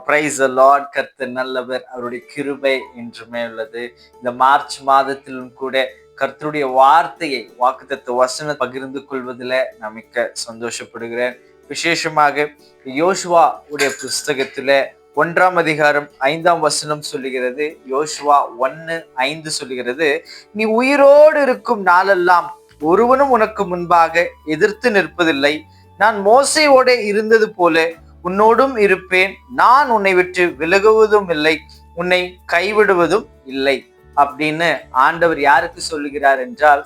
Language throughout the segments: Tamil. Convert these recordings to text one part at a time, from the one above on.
Price the Lord. கர்த்தர் நல்லவர், அவருடைய கிருபை என்றுமே உள்ளது. இந்த மார்ச் மாதத்திலும் கூட கர்த்தருடைய வார்த்தையை, வாக்குத்தத்த வசனம் பகிர்ந்து கொள்வதில் நான் மிக்க சந்தோஷப்படுகிறேன். விசேஷமாக யோசுவா உடைய புஸ்தகத்துல 1ஆம் அதிகாரம் 5ஆம் வசனம் சொல்லுகிறது. யோசுவா 1:5 சொல்லுகிறது, நீ உயிரோடு இருக்கும் நாளெல்லாம் ஒருவனும் உனக்கு முன்பாக எதிர்த்து நிற்பதில்லை. நான் மோசேயோட இருந்தது போல உன்னோடும் இருப்பேன். நான் உன்னை விட்டு விலகுவதும் இல்லை, உன்னை கைவிடுவதும் இல்லை அப்படின்னு ஆண்டவர் யாருக்கு சொல்லுகிறார் என்றால்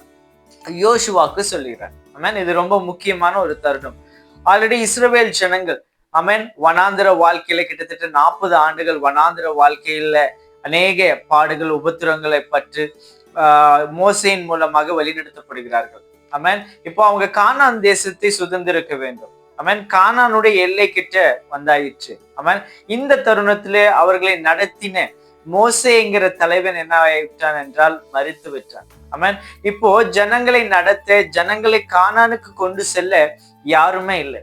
யோசுவாக்கு சொல்லுகிறார். ஆமென். இது ரொம்ப முக்கியமான ஒரு தருணம். ஆல்ரெடி இஸ்ரவேல் ஜனங்கள் ஆமென் வனாந்திர வாழ்க்கையில கிட்டத்தட்ட 40 ஆண்டுகள் வனாந்திர வாழ்க்கையில அநேக பாடுகள் உபத்திரங்களை பற்றி மோசேயின் மூலமாக வழிநடத்தப்படுகிறார்கள். ஆமென். இப்போ அவங்க கானான் தேசத்தை சுதந்திரிக்க வேண்டும். ஆமென். கானானுடைய எல்லை கிட்ட வந்தாயிற்று. ஆமென். இந்த தருணத்திலே அவர்களை நடத்தின மோசேங்கிற தலைவன் என்ன ஆயிட்டான் என்றால் மரித்து விட்டான். ஆமென். இப்போ ஜனங்களை நடத்த, ஜனங்களை கானானுக்கு கொண்டு செல்ல யாருமே இல்லை.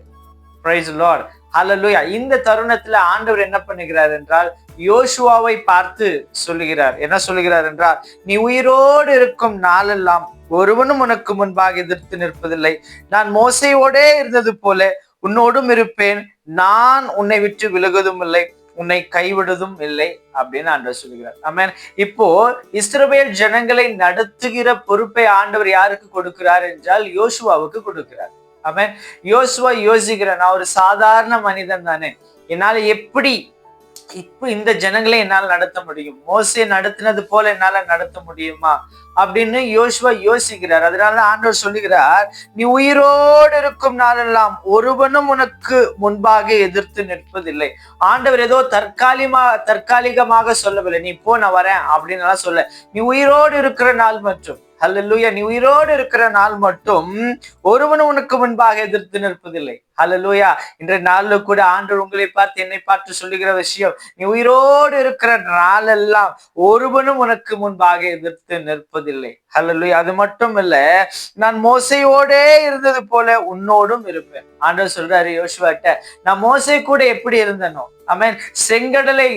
Praise the lord. ஹல்லேலூயா. இந்த தருணத்துல ஆண்டவர் என்ன பண்ணுகிறார் என்றால் யோசுவாவை பார்த்து சொல்லுகிறார். என்ன சொல்லுகிறார் என்றால், நீ உயிரோடு இருக்கும் நாளெல்லாம் ஒருவனும் உனக்கு முன்பாக எதிர்த்து நிற்பதில்லை. நான் மோசேயோடே இருந்தது போல உன்னோடும் இருப்பேன். நான் உன்னை விட்டு விலகுவதும் இல்லை, உன்னை கைவிடுவதும் இல்லை அப்படின்னு ஆண்டவர் சொல்லுகிறார். ஆமென். இப்போ இஸ்ரவேல் ஜனங்களை நடத்துகிற பொறுப்பை ஆண்டவர் யாருக்கு கொடுக்கிறார் என்றால் யோசுவாவுக்கு கொடுக்கிறார். ஆமென். யோசுவா யோசிக்கிறேன், நான் ஒரு சாதாரண மனிதன் தானே, என்னால எப்படி இப்ப இந்த ஜனங்களை என்னால் நடத்த முடியும்? மோசே நடத்தினது போல என்னால நடத்த முடியுமா அப்படின்னு யோசுவா யோசிக்கிறார். அதனால ஆண்டவர் சொல்லுகிறார், நீ உயிரோடு இருக்கும் நாளெல்லாம் ஒருவனும் உனக்கு முன்பாக எதிர்த்து நிற்பதில்லை. ஆண்டவர் ஏதோ தற்காலிகமாக சொல்லவில்லை, நீ போ நான் வரேன் அப்படின்னு சொல்ல. நீ உயிரோடு இருக்கிற நாள் மட்டும், ஹல்லேலூயா, நீ உயிரோடு இருக்கிற நாள் மட்டும் ஒருவனும் உனக்கு முன்பாக எதிர்த்து நிற்பதில்லை. ஹல்லேலூயா. இன்றைய நாள்ல கூட ஆண்டவர் உங்களை பார்த்து என்னை பார்த்து சொல்லுகிற விஷயம், நீ உயிரோடு இருக்கிற நாளெல்லாம் ஒருவனும் உனக்கு முன்பாக எதிர்த்து நிற்பதில்லை. ஹல்லேலூயா. அது மட்டும் இல்ல, நான் மோசேயோடே இருந்தது போல உன்னோடும் இருப்பேன். ஆண்டவர் சொல்றாரு யோசுவாட்ட, நான் மோசே கூட எப்படி இருந்தனோ, ஆமென், செங்கடலை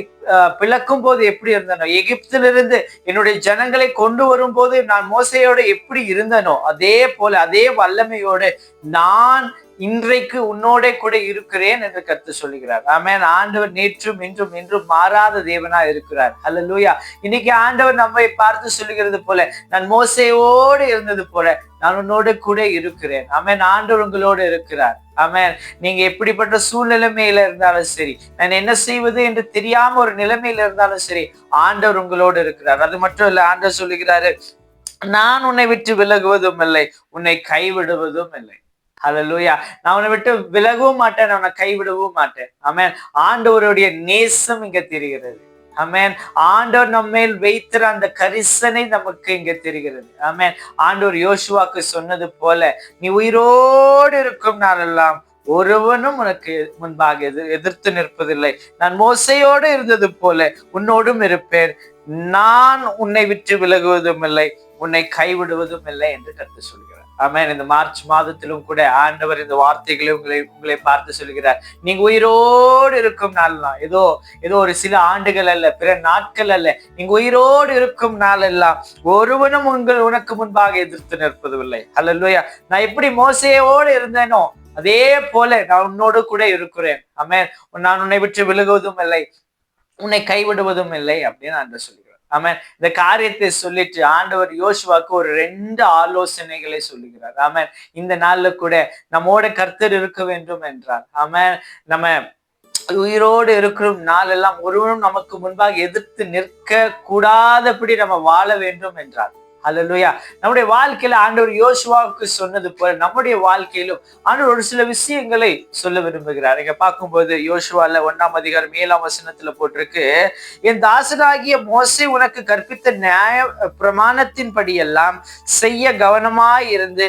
பிளக்கும் போது எப்படி இருந்தனோ, எகிப்திலிருந்து என்னுடைய ஜனங்களை கொண்டு வரும் போது நான் மோசையோட எப்படி இருந்தனோ, அதே போல அதே வல்லமையோடு நான் இன்றைக்கு உன்னோட கூட இருக்கிறேன் என்று கர்த்தர் சொல்லுகிறார். ஆமென். ஆண்டவர் நேற்றும் இன்றும் என்றும் மாறாத தேவனா இருக்கிறார். ஹல்லேலூயா. இன்னைக்கு ஆண்டவர் நம்மை பார்த்து சொல்லுகிறது போல, நான் மோசேயோடு இருந்தது போல நான் உன்னோட கூட இருக்கிறேன். ஆமென். ஆண்டவர் உங்களோடு இருக்கிறார். ஆமென். நீங்க எப்படிப்பட்ட சூழ்நிலைமையில இருந்தாலும் சரி, நான் என்ன செய்வது என்று தெரியாம ஒரு நிலைமையில இருந்தாலும் சரி, ஆண்டவர் உங்களோடு இருக்கிறார். அது மட்டும் இல்ல, ஆண்டவர் சொல்லுகிறாரு, நான் உன்னை விட்டு விலகுவதும் இல்லை, உன்னை கைவிடுவதும் இல்லை. ஹல்லேலூயா. நான் உன்னை விட்டு விலகவும் மாட்டேன், நான் உன்னை கைவிடவும் மாட்டேன். ஆமென். ஆண்டவருடைய நேசம் இங்க தெரிகிறது. ஆமென். ஆண்டவர் நம்ம மேல் வைத்திர அந்த கரிசனை நமக்கு இங்க தெரிகிறது. ஆமென். ஆண்டவர் யோசுவாக்கு சொன்னது போல, நீ உயிரோடு இருக்கும் நாளெல்லாம் ஒருவனும் உனக்கு முன்பாக எதிர்த்து நிற்பதில்லை. நான் மோசையோடு இருந்தது போல உன்னோடும் இருப்பேன். நான் உன்னை விட்டு விலகுவதும் இல்லை, உன்னை கைவிடுவதும் இல்லை என்று கர்த்தர் சொல்கிறார். ஆமென். இந்த மார்ச் மாதத்திலும் கூட ஆண்டவர் இந்த வார்த்தைகளை உங்களை பார்த்து சொல்கிறார். நீங்க உயிரோடு இருக்கும் நாள்லாம் ஏதோ ஒரு சில ஆண்டுகள் அல்ல, பிற நாட்கள் அல்ல, நீங்க உயிரோடு இருக்கும் நாள் எல்லாம் ஒருவனும் உனக்கு முன்பாக எதிர்த்து நிற்பதில்லை. ஹல்லேலூயா. நான் எப்படி மோசேயோடு இருந்தேனோ அதே போல நான் உன்னோடு கூட இருக்கிறேன். ஆமென். நான் உன்னை விட்டு விலகுவதும் இல்லை, உன்னை கைவிடுவதும் இல்லை அப்படின்னு ஆண்டவர் சொல்கிறார். ஆமென். இந்த காரியத்தை சொல்லிட்டு ஆண்டவர் யோசுவாக்கு ஒரு 2 ஆலோசனைகளை சொல்லுகிறார். ஆமென். இந்த நாள்ல கூட நம்மோட கர்த்தர் இருக்க வேண்டும் என்றால், ஆமென், நம்ம உயிரோடு இருக்கிற நாள் எல்லாம் ஒருவனும் நமக்கு முன்பாக எதிர்த்து நிற்க கூடாதபடி நம்ம வாழ வேண்டும் என்றார். ஹல்லேலூயா. நம்முடைய வாழ்க்கையில ஆண்டவர் யோசுவாவுக்கு சொன்னது போல நம்முடைய வாழ்க்கையிலும் ஆண்டவர் ஒரு சில விஷயங்களை சொல்ல விரும்புகிறார். இங்க பார்க்கும்போது யோசுவால 1ஆம் அதிகாரம் 7ஆம் வசனத்துல போட்டிருக்கு, என் தாசனாகிய மோசே உனக்கு கற்பித்த நியாய பிரமாணத்தின்படி எல்லாம் செய்ய கவனமாய் இருந்து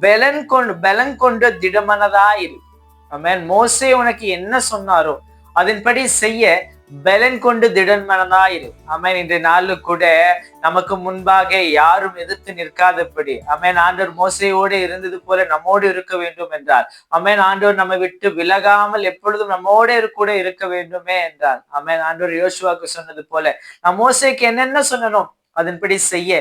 பலன் கொண்டு திடமனதாயிரு. ஆமென். மோசே உனக்கு என்ன சொன்னாரோ அதன்படி செய்ய பலன் கொண்டு திடன் மனதாயிரு. ஆமென். இன்றைய நாளில் கூட நமக்கு முன்பாக யாரும் எதிர்த்து நிற்காதபடி, ஆமென், ஆண்டவர் மோசேயோடு இருந்தது போல நம்மோடு இருக்க வேண்டும் என்றார். ஆமென். ஆண்டவர் நம்மை விட்டு விலகாமல் எப்பொழுதும் நம்மோட கூட இருக்க வேண்டுமே என்றார். ஆமென். ஆண்டவர் யோசுவாவுக்கு சொன்னது போல நான் மோசேக்கு என்னென்ன சொன்னனோ அதன்படி செய்ய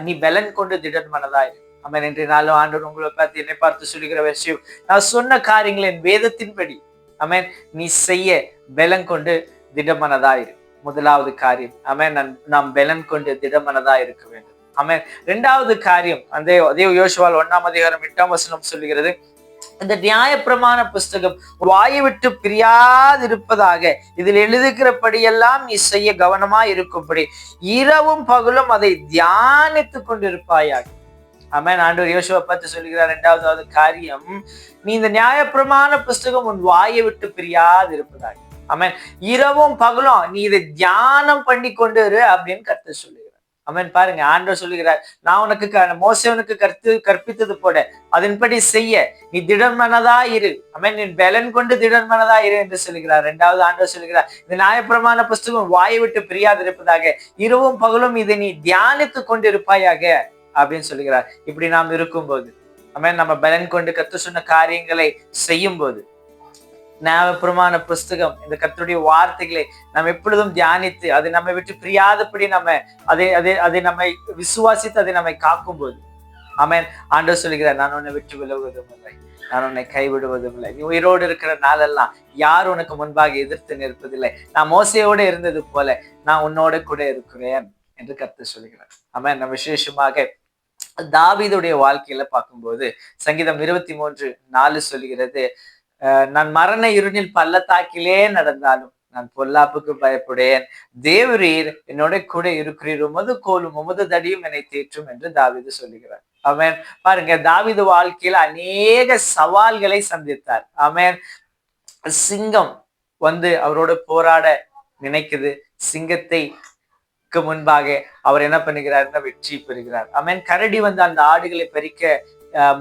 நீ பலன் கொண்டு திடன் மனதாயிரு. ஆமென். இன்றைய நாளும் ஆண்டவர் உங்களை பார்த்து என்னை பார்த்து சொல்லுகிற விஷயம், நான் சொன்ன காரியங்களை என் வேதத்தின்படி ஆமென் நீ செய்ய பலன் கொண்டு திடமனதாயிரு. முதலாவது காரியம், ஆமென், நாம் பலன் கொண்டு திடமனதா இருக்க வேண்டும். ஆமென். இரண்டாவது காரியம், அதே யோசுவால் 1:8 சொல்லுகிறது, இந்த நியாயப்பிரமாண புஸ்தகம் வாயை விட்டு பிரியாதிருப்பதாக இதில் எழுதுகிறபடியெல்லாம் நீ செய்ய கவனமா இருக்கும்படி இரவும் பகலும் அதை தியானித்துக் கொண்டிருப்பாயாக. ஆமென். ஆண்டவர் யோசுவா பார்த்து சொல்லுகிறார், இரண்டாவது காரியம், நீ இந்த நியாயப்பிரமாண புஸ்தகம் உன் வாயை விட்டு பிரியாதிருப்பதாக. ஆமென். இரவும் பகலும் நீ இதை தியானம் பண்ணி கொண்டு இரு அப்படின்னு கர்த்தர் சொல்லுகிறார். ஆமென். பாருங்க, ஆண்டவர் சொல்லுகிறார், நான் உனக்கு மோசேவனுக்கு கற்பித்தது போல அதன்படி செய்ய நீ திடமனதா இரு. ஆமென். நீ பலன் கொண்டு திடமனதா இரு என்று சொல்லுகிறார். இரண்டாவது ஆண்டவர் சொல்லுகிறார், இந்த நியாயப்பிரமாண புஸ்தகம் வாயை விட்டு பிரியாதிருப்பதாக இரவும் பகலும் இதை நீ தியானித்து கொண்டு இருப்பாயாக அப்படின்னு சொல்லுகிறார். இப்படி நாம் இருக்கும்போது, ஆமென், நம்ம பலன் கொண்டு கர்த்தர் சொன்ன காரியங்களை செய்யும் போது, நியாயப்பிரமாண புஸ்தகம், இந்த கர்த்தருடைய வார்த்தைகளை நம்ம எப்பொழுதும் தியானித்து அதை நம்மை விட்டு பிரியாதபடி நம்ம அதை நம்மை விசுவாசித்து அதை நம்மை காக்கும் போது, ஆமென், ஆண்டவர் சொல்லுகிறார், நான் உன்னை விட்டு விலகுவதும் இல்லை, நான் உன்னை கைவிடுவதும் இல்லை. நீ உயிரோடு இருக்கிற நாளெல்லாம் யார் உனக்கு முன்பாக எதிர்த்து நிற்பதில்லை. நான் மோசையோடு இருந்தது போல நான் உன்னோட கூட இருக்கிறேன் என்று கர்த்தர் சொல்லுகிறார். ஆமென். நம்ம விசேஷமாக தாவீதுடைய வாழ்க்கையில பார்க்கும்போது சங்கீதம் 23:4 சொல்லுகிறது, நான் மரண இருளில் பள்ளத்தாக்கிலே நடந்தாலும் நான் பொல்லாப்புக்கு பயப்படேன், தேவரீர் என்னோட கூட இருக்கிறீர், உமது கோலும் உமது தடியும் என்னை தேற்றும் என்று தாவீது சொல்லுகிறார். ஆமென். பாருங்க, தாவீது வாழ்க்கையில அநேக சவால்களை சந்தித்தார். ஆமென். சிங்கம் அவரோட போராட நினைக்குது. சிங்கத்தை முன்பாக அவர் என்ன பண்ணுகிறார்னா வெற்றி பெறுகிறார். ஆமென். கரடி அந்த ஆடுகளை பறிக்க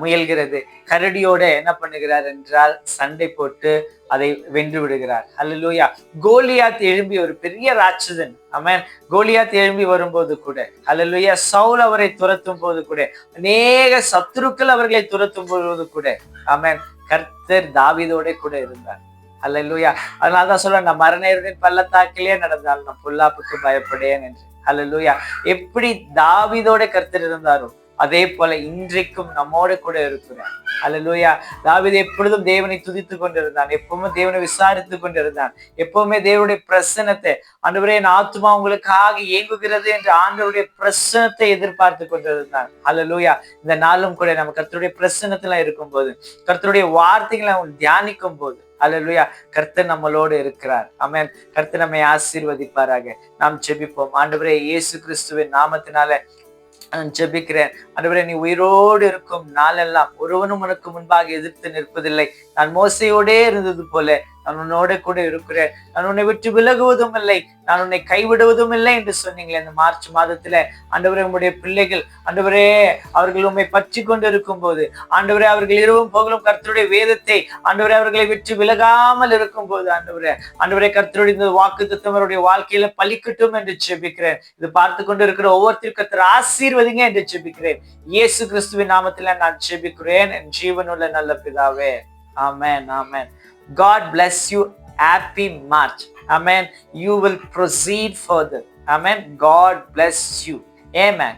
முயல்கிறது. கரடியோட என்ன பண்ணுகிறார் என்றால் சண்டை போட்டு அதை வென்று விடுகிறார். அல்லேலூயா. கோலியாத் எழும்பி ஒரு பெரிய ராட்சதன். ஆமென். கோலியாத் எழும்பி வரும்போது கூட, அல்லேலூயா, சவுல் அவரை துரத்தும் போது கூட, அநேக சத்துருக்கள் அவர்களை துரத்தும் போது கூட, ஆமென், கர்த்தர் தாவீதோட கூட இருந்தார். அல்லேலூயா. அதனாலதான் சொல்ல, நான் மரண இருளின் பள்ளத்தாக்கிலே நடந்தால் நான் பொல்லாப்புக்கு பயப்படேன் என்று. அல்லேலூயா. எப்படி தாவீதோட கர்த்தர் இருந்தாரோ அதே போல இன்றைக்கும் நம்மோட கூட இருக்கிறார். அல்லேலூயா. தாவீது எப்பொழுதும் தேவனை துதித்து கொண்டிருந்தான், எப்பவுமே தேவனை விசாரித்து கொண்டிருந்தான், எப்பவுமே தேவனுடைய பிரசன்னத்தை, ஆண்டவரே என் ஆத்துமா உங்களுக்காக இயங்குகிறது என்று ஆண்டவருடைய பிரசன்னத்தை எதிர்பார்த்து கொண்டிருந்தான். அல்லேலூயா. இந்த நாளும் கூட நம்ம கர்த்தருடைய பிரசன்னத்துல இருக்கும் போது, கர்த்தருடைய வார்த்தைகளை அவங்க தியானிக்கும் போது, அல்லேலூயா, கர்த்தர் நம்மளோடு இருக்கிறார். ஆமென். கர்த்தர் நம்மை ஆசீர்வதிப்பாராக. நாம் ஜெபிப்போம். ஆண்டவரே, இயேசு கிறிஸ்துவின் நாமத்தினால ஜெபிக்கிறேன். ஆண்டவரே, நீ உயிரோடு இருக்கும் நாளெல்லாம் ஒருவனும் உனக்கு முன்பாக எதிர்த்து நிற்பதில்லை. நான் மோசையோடே இருந்தது போல நான் உன்னோட கூட இருக்கிறேன். நான் உன்னை விட்டு விலகுவதும் இல்லை, நான் உன்னை கைவிடுவதும் இல்லை என்று சொன்னீங்களே இந்த மார்ச் மாதத்துல. ஆண்டவரே, உங்களுடைய பிள்ளைகள், ஆண்டவரே, அவர்கள் உண்மை பற்றி கொண்டு இருக்கும் போது, ஆண்டவரே, அவர்கள் இரவும் பகலும் கர்த்தருடைய வேதத்தை, ஆண்டவரே, அவர்களை விட்டு விலகாமல் இருக்கும் போது, ஆண்டவரே, கர்த்தருடைய இந்த வாக்குத்தத்தம் அவருடைய வாழ்க்கையில பலிக்கட்டும் என்று ஜெபிக்கிறேன். இது பார்த்து கொண்டு இருக்கிற ஒவ்வொருத்தரும் கர்த்தர் ஆசீர்வதிங்க என்று ஜெபிக்கிறேன். இயேசு கிறிஸ்துவின் நாமத்துல நான் ஜெபிக்கிறேன், என் ஜீவனுள்ள நல்ல பிதாவே. ஆமென். ஆமென். God bless you. Happy March. Amen. You will proceed further. Amen. God bless you. Amen.